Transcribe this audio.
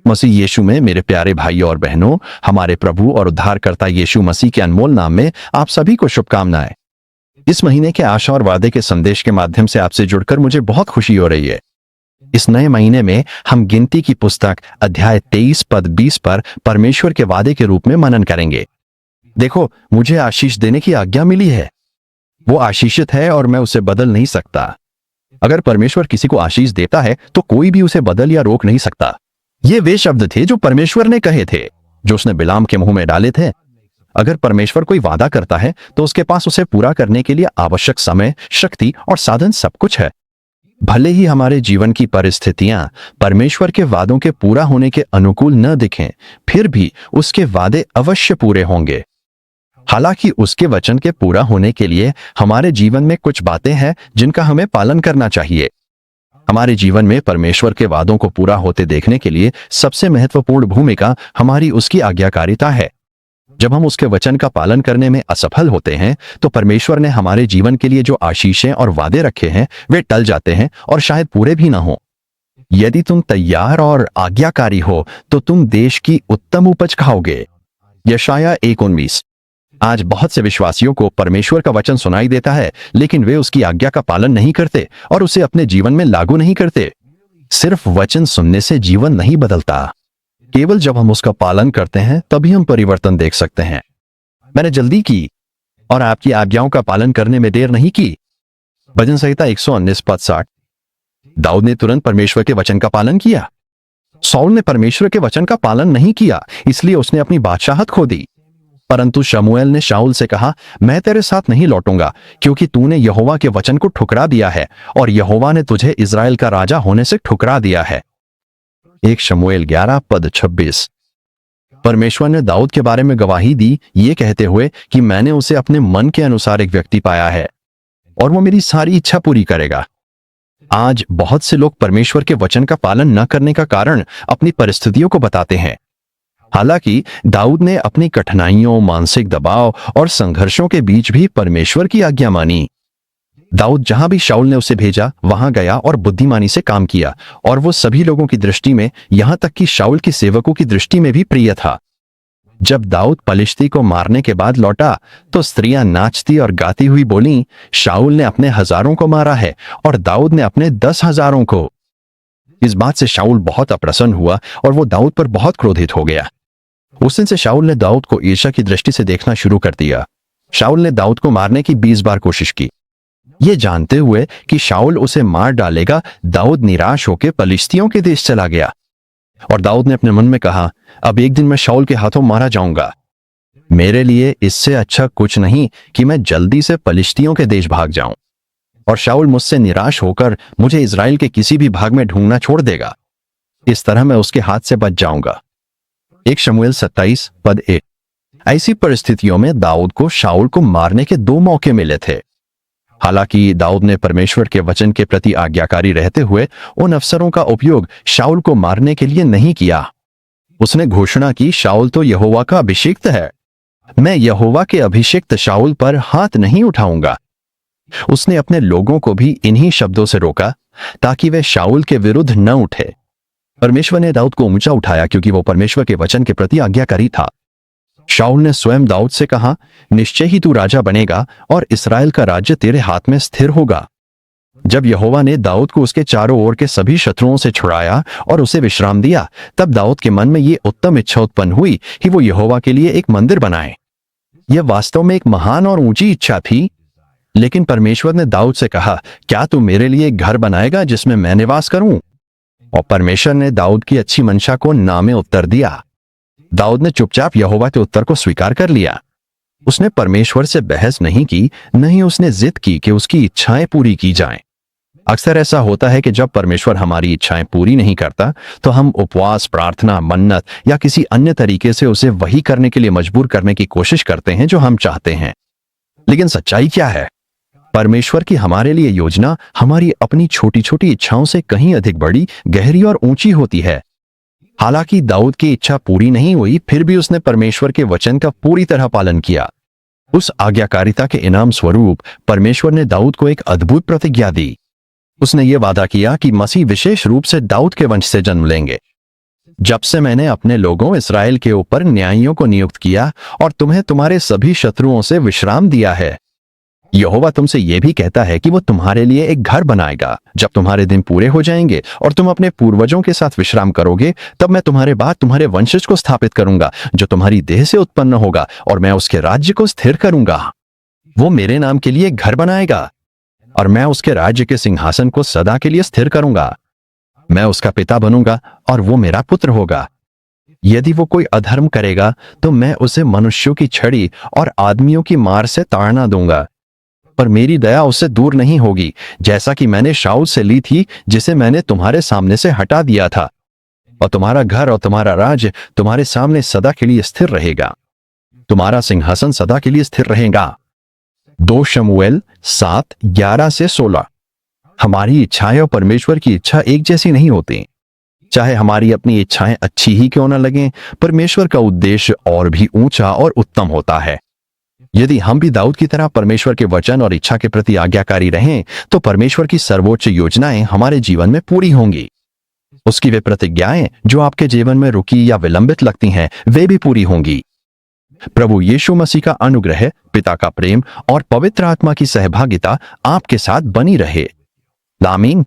मसीह यीशु में मेरे प्यारे भाई और बहनों, हमारे प्रभु और उद्धारकर्ता यीशु मसीह के अनमोल नाम में आप सभी को शुभकामनाएं। इस महीने के आशा और वादे के संदेश के माध्यम से आपसे जुड़कर मुझे बहुत खुशी हो रही है। इस नए महीने में हम गिनती की पुस्तक अध्याय 23 पद 20 पर परमेश्वर के वादे के रूप में मनन करेंगे। देखो, मुझे आशीष देने की आज्ञा मिली है। वो आशीषित है और मैं उसे बदल नहीं सकता। अगर परमेश्वर किसी को आशीष देता है तो कोई भी उसे बदल या रोक नहीं सकता। ये वे शब्द थे जो परमेश्वर ने कहे थे, जो उसने बिलाम के मुंह में डाले थे। अगर परमेश्वर कोई वादा करता है तो उसके पास उसे पूरा करने के लिए आवश्यक समय, शक्ति और साधन सब कुछ है। भले ही हमारे जीवन की परिस्थितियां परमेश्वर के वादों के पूरा होने के अनुकूल न दिखें, फिर भी उसके वादे अवश्य पूरे होंगे। हालांकि उसके वचन के पूरा होने के लिए हमारे जीवन में कुछ बातें हैं जिनका हमें पालन करना चाहिए। हमारे जीवन में परमेश्वर के वादों को पूरा होते देखने के लिए सबसे महत्वपूर्ण भूमिका हमारी उसकी आज्ञाकारिता है। जब हम उसके वचन का पालन करने में असफल होते हैं तो परमेश्वर ने हमारे जीवन के लिए जो आशीषें और वादे रखे हैं वे टल जाते हैं और शायद पूरे भी ना हो। यदि तुम तैयार और आज्ञाकारी हो तो तुम देश की उत्तम उपज खाओगे। यशाया 1:19। आज बहुत से विश्वासियों को परमेश्वर का वचन सुनाई देता है, लेकिन वे उसकी आज्ञा का पालन नहीं करते और उसे अपने जीवन में लागू नहीं करते। सिर्फ वचन सुनने से जीवन नहीं बदलता। केवल जब हम उसका पालन करते हैं तभी हम परिवर्तन देख सकते हैं। मैंने जल्दी की और आपकी आज्ञाओं का पालन करने में देर नहीं की। भजन संहिता 119 पद 60। दाऊद ने तुरंत परमेश्वर के वचन का पालन किया। शाऊल ने परमेश्वर के वचन का पालन नहीं किया, इसलिए उसने अपनी बादशाहत खो दी। परंतु शमूएल ने शाऊल से कहा, मैं तेरे साथ नहीं लौटूंगा, क्योंकि तूने यहोवा के वचन को ठुकरा दिया है और यहोवा ने तुझे इज़राइल का राजा होने से ठुकरा दिया है। 1 शमूएल 11 पद 26। परमेश्वर ने दाऊद के बारे में गवाही दी, ये कहते हुए कि मैंने उसे अपने मन के अनुसार एक व्यक्ति पाया है और वो मेरी सारी इच्छा पूरी करेगा। आज बहुत से लोग परमेश्वर के वचन का पालन न करने का कारण अपनी परिस्थितियों को बताते हैं। हालांकि दाऊद ने अपनी कठिनाइयों, मानसिक दबाव और संघर्षों के बीच भी परमेश्वर की आज्ञा मानी। दाऊद जहां भी शाऊल ने उसे भेजा वहां गया और बुद्धिमानी से काम किया, और वो सभी लोगों की दृष्टि में, यहां तक कि शाऊल के सेवकों की दृष्टि में भी प्रिय था। जब दाऊद पलिश्ती को मारने के बाद लौटा तो स्त्रियां नाचती और गाती हुई बोलीं, शाऊल ने अपने हजारों को मारा है और दाऊद ने अपने 10,000 को। इस बात से शाऊल बहुत अप्रसन्न हुआ और वो दाऊद पर बहुत क्रोधित हो गया। उस दिन से शाऊल ने दाऊद को ईर्ष्या की दृष्टि से देखना शुरू कर दिया। शाऊल ने दाऊद को मारने की 20 बार कोशिश की। ये जानते हुए कि शाऊल उसे मार डालेगा, दाऊद निराश होकर पलिश्तियों के देश चला गया। और दाऊद ने अपने मन में कहा, अब एक दिन मैं शाऊल के हाथों मारा जाऊंगा। मेरे लिए इससे अच्छा कुछ नहीं कि मैं जल्दी से पलिश्तियों के देश भाग जाऊं और शाऊल मुझसे निराश होकर मुझे इज़राइल के किसी भी भाग में ढूंढना छोड़ देगा। इस तरह मैं उसके हाथ से बच जाऊंगा। 1 शमूएल 27 पद 1। ऐसी परिस्थितियों में दाऊद को शाऊल को मारने के 2 मौके मिले थे। हालांकि दाऊद ने परमेश्वर के वचन के प्रति आज्ञाकारी रहते हुए उन अवसरों का उपयोग शाऊल को मारने के लिए नहीं किया। उसने घोषणा की, शाऊल तो यहोवा का अभिषिक्त है, मैं यहोवा के अभिषिक्त शाऊल पर हाथ नहीं उठाऊंगा। उसने अपने लोगों को भी इन्हीं शब्दों से रोका ताकि वे शाऊल के विरुद्ध न उठे। परमेश्वर ने दाऊद को ऊंचा उठाया क्योंकि वो परमेश्वर के वचन के प्रति आज्ञाकारी था। शाऊल ने स्वयं दाऊद से कहा, निश्चय ही तू राजा बनेगा और इस्राएल का राज्य तेरे हाथ में स्थिर होगा। जब यहोवा ने दाऊद को उसके चारों ओर के सभी शत्रुओं से छुड़ाया और उसे विश्राम दिया, तब दाऊद के मन में ये उत्तम इच्छा उत्पन्न हुई कि वो यहोवा के लिए एक मंदिर बनाए। यह वास्तव में एक महान और ऊंची इच्छा थी, लेकिन परमेश्वर ने दाऊद से कहा, क्या तू मेरे लिए एक घर बनाएगा जिसमें मैं निवास करूं? और परमेश्वर ने दाऊद की अच्छी मंशा को नामे उत्तर दिया। दाऊद ने चुपचाप यहोवा के उत्तर को स्वीकार कर लिया। उसने परमेश्वर से बहस नहीं की, न ही उसने जिद की कि उसकी इच्छाएं पूरी की जाएं। अक्सर ऐसा होता है कि जब परमेश्वर हमारी इच्छाएं पूरी नहीं करता तो हम उपवास, प्रार्थना, मन्नत या किसी अन्य तरीके से उसे वही करने के लिए मजबूर करने की कोशिश करते हैं जो हम चाहते हैं। लेकिन सच्चाई क्या है? परमेश्वर की हमारे लिए योजना हमारी अपनी छोटी छोटी इच्छाओं से कहीं अधिक बड़ी, गहरी और ऊंची होती है। हालांकि दाऊद की इच्छा पूरी नहीं हुई, फिर भी उसने परमेश्वर के वचन का पूरी तरह पालन किया। उस आज्ञाकारिता के इनाम स्वरूप परमेश्वर ने दाऊद को एक अद्भुत प्रतिज्ञा दी। उसने ये वादा किया कि मसीह विशेष रूप से दाऊद के वंश से जन्म लेंगे। जब से मैंने अपने लोगों इसराइल के ऊपर न्यायियों को नियुक्त किया और तुम्हें तुम्हारे सभी शत्रुओं से विश्राम दिया है। यहोवा तुमसे यह भी कहता है कि वो तुम्हारे लिए एक घर बनाएगा। जब तुम्हारे दिन पूरे हो जाएंगे और तुम अपने पूर्वजों के साथ विश्राम करोगे, तब मैं तुम्हारे बाद तुम्हारे वंशज को स्थापित करूंगा जो तुम्हारी देह से उत्पन्न होगा, और मैं उसके राज्य को स्थिर करूंगा। वो मेरे नाम के लिए एक घर बनाएगा और मैं उसके राज्य के सिंहासन को सदा के लिए स्थिर करूंगा। मैं उसका पिता बनूंगा और वो मेरा पुत्र होगा। यदि वो कोई अधर्म करेगा तो मैं उसे मनुष्यों की छड़ी और आदमियों की मार से ताड़ना दूंगा, पर मेरी दया उससे दूर नहीं होगी, जैसा कि मैंने शाऊल से ली थी, जिसे मैंने तुम्हारे सामने से हटा दिया था। और तुम्हारा घर और तुम्हारा राज्य तुम्हारे सामने सदा के लिए स्थिर रहेगा। तुम्हारा सिंहासन सदा के लिए स्थिर रहेगा। 2 शमूएल 7:11-16। हमारी इच्छाएं और परमेश्वर की इच्छा एक जैसी नहीं होती। चाहे हमारी अपनी इच्छाएं अच्छी ही क्यों न लगें, परमेश्वर का उद्देश्य और भी ऊंचा और उत्तम होता है। यदि हम भी दाऊद की तरह परमेश्वर के वचन और इच्छा के प्रति आज्ञाकारी रहें, तो परमेश्वर की सर्वोच्च योजनाएं हमारे जीवन में पूरी होंगी। उसकी वे प्रतिज्ञाएं जो आपके जीवन में रुकी या विलंबित लगती हैं, वे भी पूरी होंगी। प्रभु यीशु मसीह का अनुग्रह, पिता का प्रेम और पवित्र आत्मा की सहभागिता आपके साथ बनी रहे। आमीन।